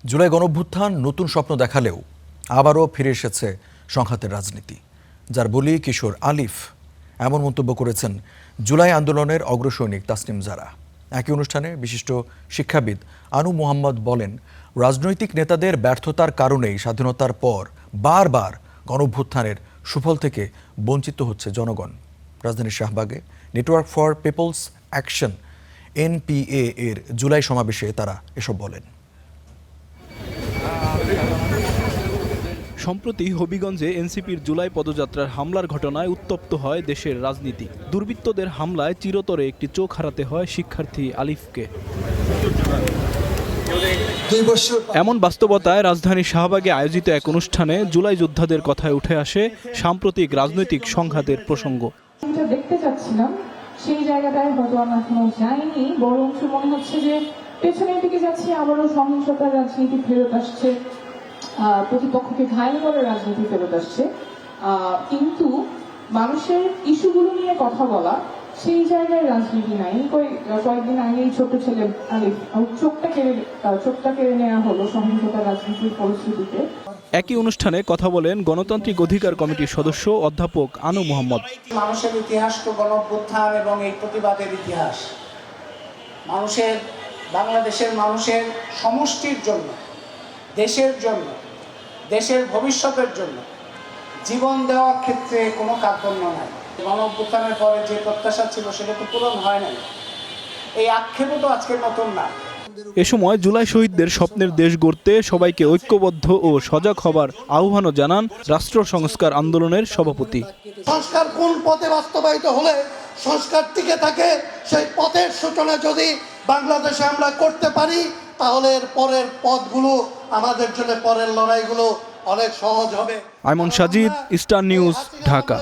জুলাই গণঅভ্যুত্থান নতুন স্বপ্ন দেখালেও আবারও ফিরে এসেছে সংঘাতের রাজনীতি, যার বলি কিশোর আলিফ। এমন মন্তব্য করেছেন জুলাই আন্দোলনের অগ্রসৈনিক তাসনিম জারা। একই অনুষ্ঠানে বিশিষ্ট শিক্ষাবিদ আনু মোহাম্মদ বলেন, রাজনৈতিক নেতাদের ব্যর্থতার কারণেই স্বাধীনতার পর বারবার গণঅভ্যুত্থানের সুফল থেকে বঞ্চিত হচ্ছে জনগণ। রাজধানীর শাহবাগে network for people's action NPA এর জুলাই সমাবেশে তারা এসব বলেন। সম্প্রতি হবিগঞ্জে এনসিপির জুলাই পদযাত্রার হামলার ঘটনায় উত্তপ্ত হয় দেশের রাজনীতি। দুর্বৃত্তদের হামলায় চিরতরে একটি চোখ হারাতে হয় শিক্ষার্থী আলিফকে। এমন বাস্তবতায় রাজধানীর শাহবাগে আয়োজিত এক অনুষ্ঠানে জুলাই যোদ্ধাদের কথায় উঠে আসে সাম্প্রতিক রাজনৈতিক সংঘাতের প্রসঙ্গ। দেখতে চাচ্ছিলাম সেই জায়গাটায় হয়তো আমরা এখনো যাইনি, বরং মনে হচ্ছে যে পেছনের দিকে যাচ্ছি, আবারও সহিংসতার রাজনীতি ফেরত আসছে, প্রতিপক্ষকে ঘায়েল করার রাজনীতি ফেরত আসছে। কিন্তু মানুষের ইস্যুগুলো নিয়ে কথা বলা, সেই জায়গায় রাজনীতি নাই। কয়েকদিন আগেই ছোট ছেলে আলিফ চোখটা কেড়ে নেওয়া হলো সহিংসতার রাজনীতির পরিস্থিতিতে। একই অনুষ্ঠানে কথা বলেন গণতান্ত্রিক অধিকার কমিটির সদস্য অধ্যাপক আনু মোহাম্মদ। মানুষের ইতিহাস তো গণঅভ্যুত্থান এবং এই প্রতিবাদের ইতিহাস। বাংলাদেশের মানুষের সমষ্টির জন্য, দেশের জন্য, দেশের ভবিষ্যতের জন্য জীবন দেওয়ার ক্ষেত্রে কোনো কার্পণ্য নাই। গণঅভ্যুত্থানের পরে যে প্রত্যাশা ছিল সেটা তো পূরণ হয় নাই। এই আক্ষেপও তো আজকে নতুন না। এ সময় জুলাই শহীদদের স্বপ্নের দেশ গড়তে সবাইকে ঐক্যবদ্ধ ও সজাগ হবার আহ্বানও জানান রাষ্ট্র সংস্কার আন্দোলনের সভাপতি। সংস্কার কোন পথে বাস্তবায়িত হলে সংস্কার টিকে থাকে, সেই পথের সূচনা যদি বাংলাদেশে আমরা করতে পারি, তাহলে এর পরের পথগুলো আমাদের জন্য, পরের লড়াইগুলো অনেক সহজ হবে। আইমন সাজিদ, স্টার নিউজ, ঢাকা।